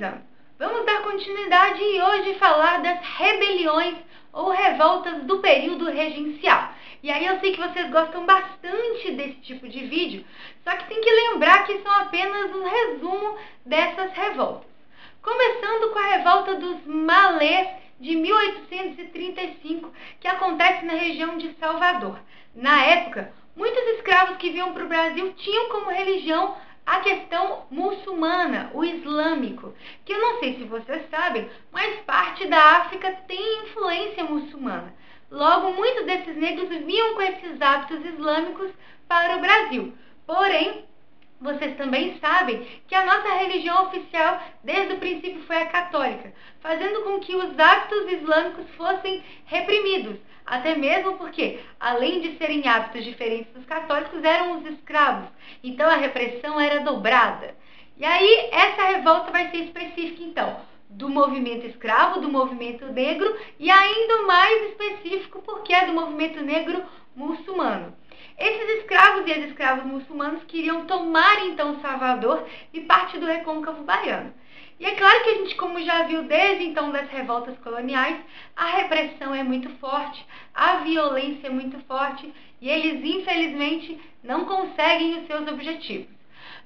finalizando. Vamos dar continuidade e hoje falar das rebeliões ou revoltas do período regencial. E aí eu sei que vocês gostam bastante desse tipo de vídeo, só que tem que lembrar que são apenas um resumo dessas revoltas. Começando com a revolta dos Malês de 1835, que acontece na região de Salvador. Na época, muitos escravos que vinham para o Brasil tinham como religião a questão muçulmana, o islâmico, que eu não sei se vocês sabem, mas parte da África tem influência muçulmana. Logo, muitos desses negros vinham com esses hábitos islâmicos para o Brasil. Porém, vocês também sabem que a nossa religião oficial, desde o princípio, foi a católica, fazendo com que os hábitos islâmicos fossem reprimidos. Até mesmo porque, além de serem hábitos diferentes dos católicos, eram os escravos. Então, a repressão era dobrada. E aí, essa revolta vai ser específica, então, do movimento escravo, do movimento negro e ainda mais específico porque é do movimento negro muçulmano. Esses escravos e as escravas muçulmanos queriam tomar então Salvador e parte do recôncavo baiano. E é claro que a gente, como já viu desde então das revoltas coloniais, a repressão é muito forte, a violência é muito forte e eles infelizmente não conseguem os seus objetivos.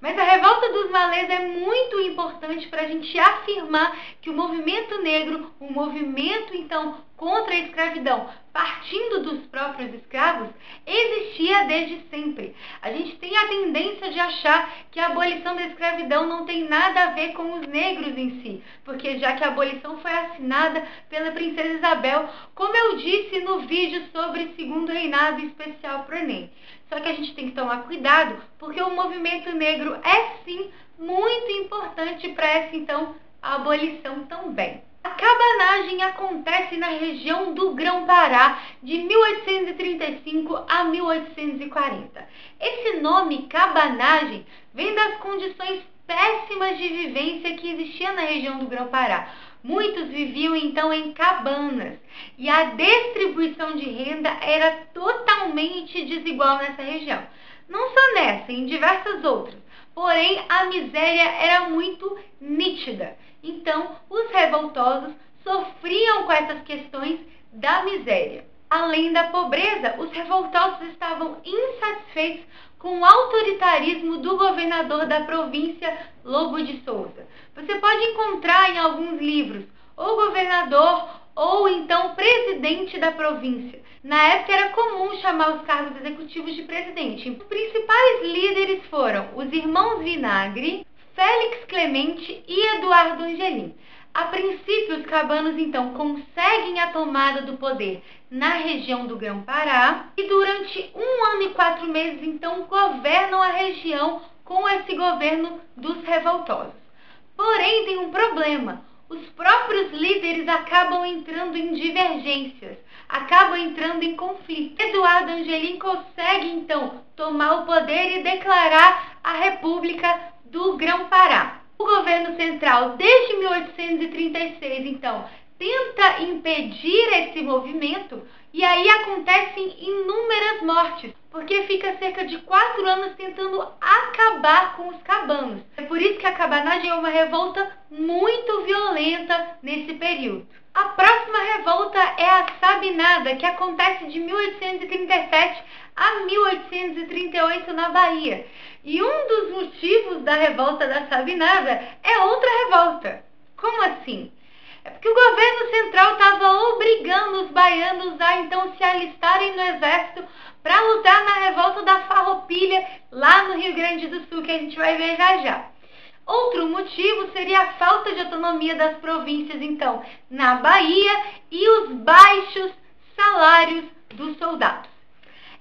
Mas a revolta dos Malês é muito importante para a gente afirmar que o movimento negro, o movimento então contra a escravidão, partindo dos próprios escravos, existia desde sempre. A gente tem a tendência de achar que a abolição da escravidão não tem nada a ver com os negros em si, porque já que a abolição foi assinada pela princesa Isabel, como eu disse no vídeo sobre segundo reinado especial para o Enem. Só que a gente tem que tomar cuidado, porque o movimento negro é sim muito importante para essa então abolição também. A cabanagem acontece na região do Grão-Pará de 1835 a 1840. Esse nome, cabanagem, vem das condições péssimas de vivência que existia na região do Grão-Pará. Muitos viviam então em cabanas e a distribuição de renda era totalmente desigual nessa região. Não só nessa, em diversas outras. Porém, a miséria era muito nítida. Então, os revoltosos sofriam com essas questões da miséria. Além da pobreza, os revoltosos estavam insatisfeitos com o autoritarismo do governador da província, Lobo de Souza. Você pode encontrar em alguns livros o governador ou então presidente da província. Na época era comum chamar os cargos executivos de presidente. Os principais líderes foram os irmãos Vinagre, Félix Clemente e Eduardo Angelim. A princípio, os cabanos então conseguem a tomada do poder na região do Grão-Pará e durante 1 ano e 4 meses então governam a região com esse governo dos revoltosos. Porém, tem um problema. Os próprios líderes acabam entrando em divergências, acabam entrando em conflito. Eduardo Angelim consegue então tomar o poder e declarar a República do Grão-Pará. O governo central, desde 1836, então, tenta impedir esse movimento e aí acontecem inúmeras mortes, porque fica cerca de 4 anos tentando acabar com os cabanos. É por isso que a cabanagem é uma revolta muito violenta nesse período. A próxima revolta é a Sabinada, que acontece de 1837 a 1838 na Bahia. E um dos motivos da revolta da Sabinada é outra revolta. Como assim? É porque o governo central estava obrigando os baianos a então se alistarem no exército para lutar na revolta da Farroupilha, lá no Rio Grande do Sul, que a gente vai ver já já. Outro motivo seria a falta de autonomia das províncias, então, na Bahia e os baixos salários dos soldados.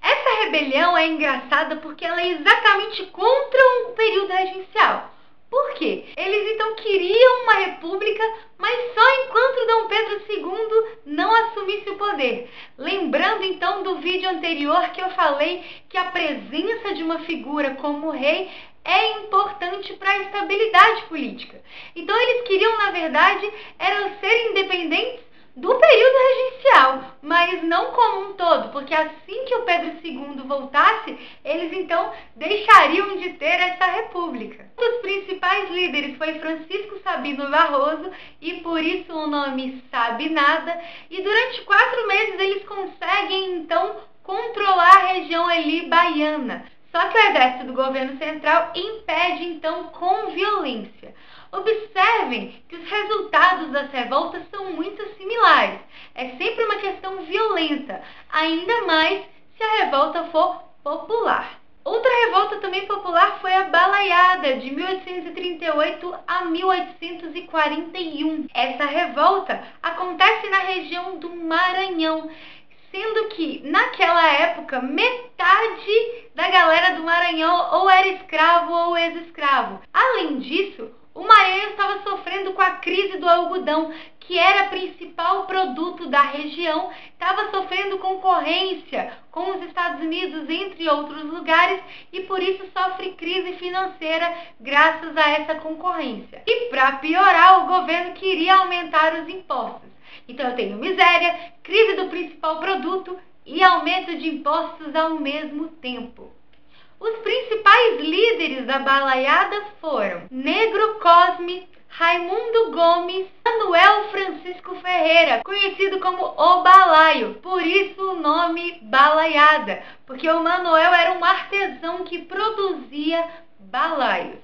Essa rebelião é engraçada porque ela é exatamente contra um período regencial. Por quê? Eles então queriam uma república, mas só enquanto Dom Pedro II não assumisse o poder. Lembrando então do vídeo anterior que eu falei que a presença de uma figura como o rei é importante para a estabilidade política. Então eles queriam, na verdade, era ser independentes, do período regencial, mas não como um todo, porque assim que o Pedro II voltasse, eles então deixariam de ter essa república. Um dos principais líderes foi Francisco Sabino Barroso, e por isso o nome Sabe Nada, e durante 4 meses eles conseguem então controlar a região ali baiana. Só que o exército do governo central impede então com violência. Observem que os resultados das revoltas são muito similares. É sempre uma questão violenta, ainda mais se a revolta for popular. Outra revolta também popular foi a Balaiada, de 1838 a 1841. Essa revolta acontece na região do Maranhão, sendo que, naquela época, metade da galera do Maranhão ou era escravo ou ex-escravo. Além disso, o Maranhão estava sofrendo com a crise do algodão, que era o principal produto da região, estava sofrendo concorrência com os Estados Unidos, entre outros lugares, e por isso sofre crise financeira graças a essa concorrência. E para piorar, o governo queria aumentar os impostos. Então eu tenho miséria, crise do principal produto e aumento de impostos ao mesmo tempo. Os principais líderes da Balaiada foram Negro Cosme, Raimundo Gomes, Manuel Francisco Ferreira, conhecido como o Balaio, por isso o nome Balaiada, porque o Manuel era um artesão que produzia balaios.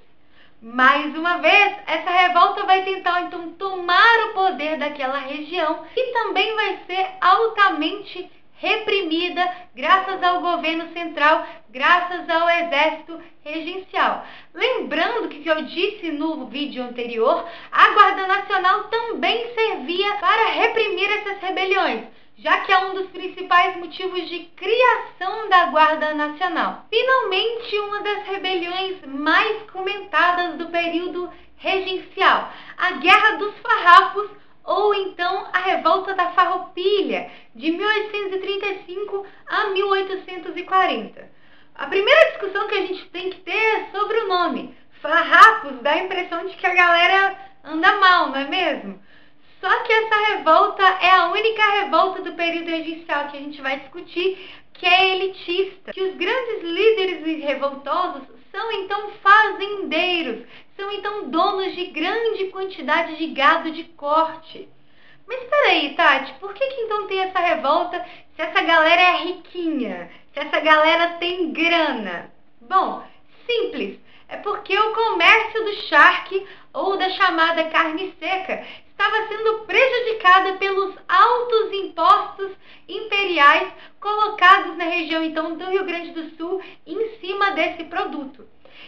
Mais uma vez, essa revolta vai tentar então tomar o poder daquela região e também vai ser altamente reprimida graças ao governo central, graças ao exército regencial. Lembrando que eu disse no vídeo anterior, a Guarda Nacional também servia para reprimir essas rebeliões, já que é um dos principais motivos de criação da Guarda Nacional. Finalmente, uma das rebeliões mais comentadas do período regencial, a Guerra dos Farrapos, ou então a Revolta da Farroupilha, de 1835 a 1840. A primeira discussão que a gente tem que ter é sobre o nome. Farrapos dá a impressão de que a galera anda mal, não é mesmo? Só que essa revolta é a única revolta do período regencial que a gente vai discutir, que é elitista. Que os grandes líderes revoltosos são então fazendeiros, são então donos de grande quantidade de gado de corte. Mas peraí, Tati, por que então tem essa revolta se essa galera é riquinha, se essa galera tem grana? Bom, simples, é porque o comércio do charque, ou da chamada carne seca, estava sendo prejudicada pelos altos impostos imperiais colocados na região então do Rio Grande do Sul em cima desse produto.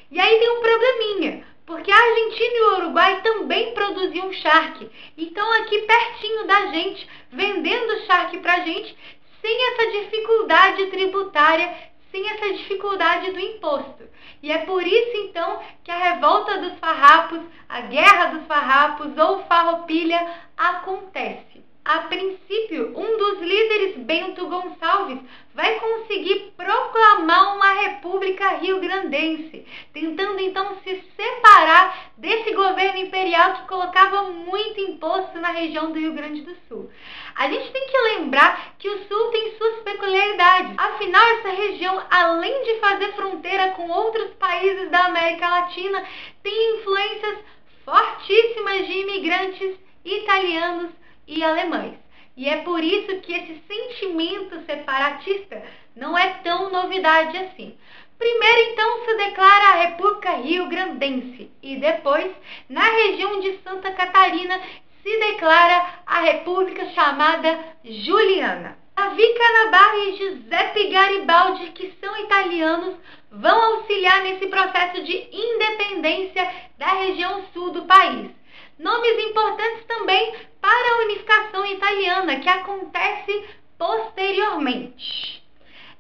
E aí tem um probleminha, porque a Argentina e o Uruguai também produziam charque. Então aqui pertinho da gente, vendendo charque pra gente, sem essa dificuldade tributária, sem essa dificuldade do imposto. E é por isso então que a Revolta dos Farrapos, a Guerra dos Farrapos ou Farroupilha acontece. A princípio, um dos líderes, Bento Gonçalves, vai conseguir proclamar uma república rio-grandense, tentando então se separar desse governo imperial que colocava muito imposto na região do Rio Grande do Sul. A gente tem que lembrar que o Sul tem suas peculiaridades. Afinal, essa região, além de fazer fronteira com outros países da América Latina, tem influências fortíssimas de imigrantes italianos e alemães. E é por isso que esse sentimento separatista não é tão novidade assim. Primeiro, então, se declara a República Rio-Grandense e depois, na região de Santa Catarina, se declara a República chamada Juliana. Davi Canabarro e Giuseppe Garibaldi, que são italianos, vão auxiliar nesse processo de independência da região sul do país. Nomes importantes também para a unificação italiana, que acontece posteriormente.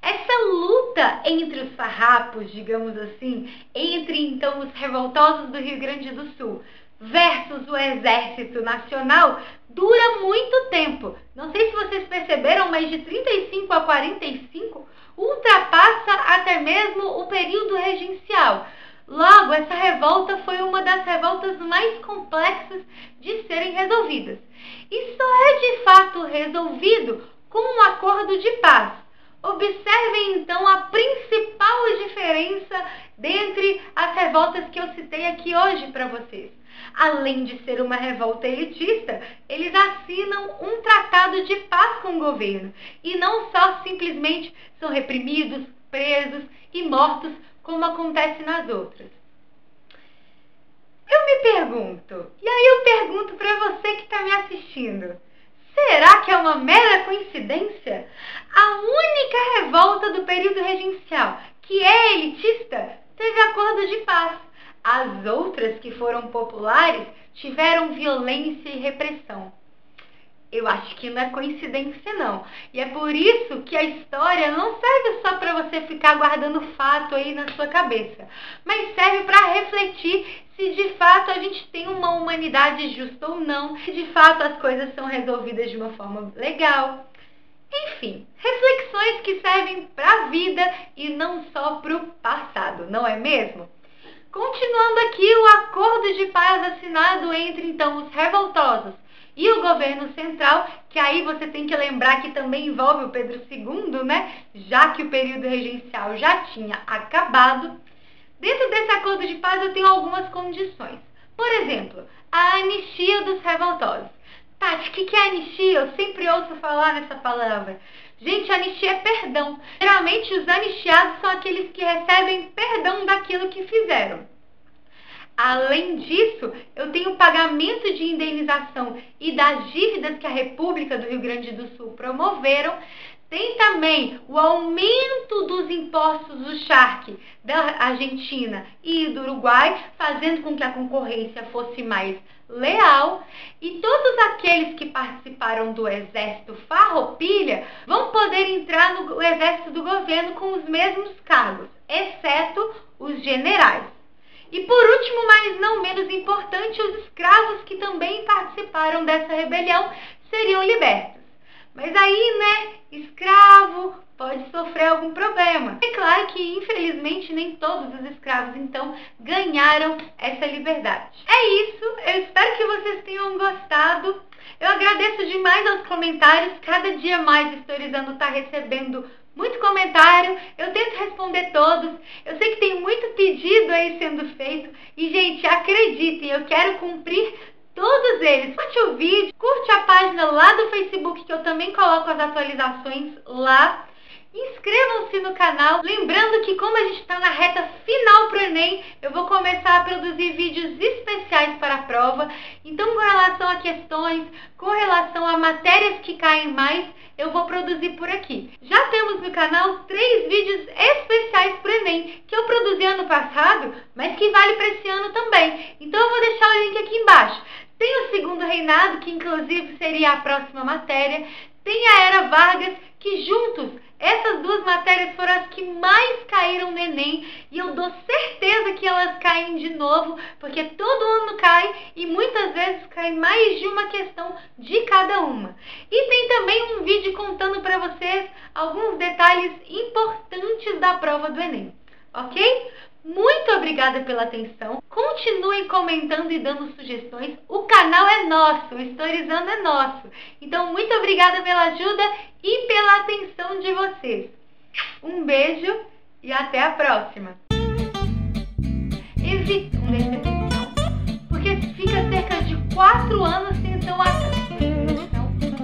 Essa luta entre os farrapos, digamos assim, entre então os revoltosos do Rio Grande do Sul versus o Exército Nacional, dura muito tempo. Não sei se vocês perceberam, mas de 35 a 45 ultrapassa até mesmo o período regencial. Logo, essa revolta foi uma das revoltas mais complexas de serem resolvidas. E só é de fato resolvido com um acordo de paz. Observem então a principal diferença dentre as revoltas que eu citei aqui hoje para vocês. Além de ser uma revolta elitista, eles assinam um tratado de paz com o governo e não só simplesmente são reprimidos, presos e mortos como acontece nas outras. Eu me pergunto, e aí eu pergunto para você que está me assistindo, será que é uma mera coincidência? A única revolta do período regencial que é elitista teve acordo de paz. As outras que foram populares tiveram violência e repressão. Eu acho que não é coincidência não. E é por isso que a história não serve só para você ficar guardando fato aí na sua cabeça, mas serve para refletir se de fato a gente tem uma humanidade justa ou não, se de fato as coisas são resolvidas de uma forma legal. Enfim, reflexões que servem para a vida e não só para o passado, não é mesmo? Continuando aqui, o acordo de paz assinado entre então os revoltosos e o governo central, que aí você tem que lembrar que também envolve o Pedro II, né? Já que o período regencial já tinha acabado. Dentro desse acordo de paz eu tenho algumas condições. Por exemplo, a anistia dos revoltosos. Tati, o que é anistia? Eu sempre ouço falar nessa palavra. Gente, anistia é perdão. Geralmente os anistiados são aqueles que recebem perdão daquilo que fizeram. Além disso, eu tenho o pagamento de indenização e das dívidas que a República do Rio Grande do Sul promoveram. Tem também o aumento dos impostos do charque da Argentina e do Uruguai, fazendo com que a concorrência fosse mais leal. E todos aqueles que participaram do Exército Farroupilha vão poder entrar no Exército do Governo com os mesmos cargos, exceto os generais. E por último, mas não menos importante, os escravos que também participaram dessa rebelião seriam libertos. Mas aí, né, escravo pode sofrer algum problema. É claro que, infelizmente, nem todos os escravos, então, ganharam essa liberdade. É isso, eu espero que vocês tenham gostado. Eu agradeço demais aos comentários, cada dia mais Historizando está recebendo muito comentário, eu tento responder todos, eu sei que tem muito pedido aí sendo feito, e gente, acreditem, eu quero cumprir todos eles. Curte o vídeo, curte a página lá do Facebook, que eu também coloco as atualizações lá. Inscrevam-se no canal, lembrando que como a gente está na reta final para o Enem, eu vou começar a produzir vídeos especiais para a prova. Então, com relação a questões, com relação a matérias que caem mais, eu vou produzir por aqui. Já temos no canal 3 vídeos especiais para o Enem, que eu produzi ano passado, mas que vale para esse ano também. Então, eu vou deixar o link aqui embaixo. Tem o Segundo Reinado, que inclusive seria a próxima matéria. Tem a Era Vargas, que juntos, essas duas matérias foram as que mais caíram no Enem, e eu dou certeza que elas caem de novo, porque todo ano cai e muitas vezes cai mais de uma questão de cada uma. E tem também um vídeo contando para vocês alguns detalhes importantes da prova do Enem, ok? Muito obrigada pela atenção, continuem comentando e dando sugestões, o canal é nosso, o Historizando é nosso, então muito obrigada pela ajuda e pela atenção de vocês. Um beijo e até a próxima. Evitem decepção, porque fica cerca de 4 anos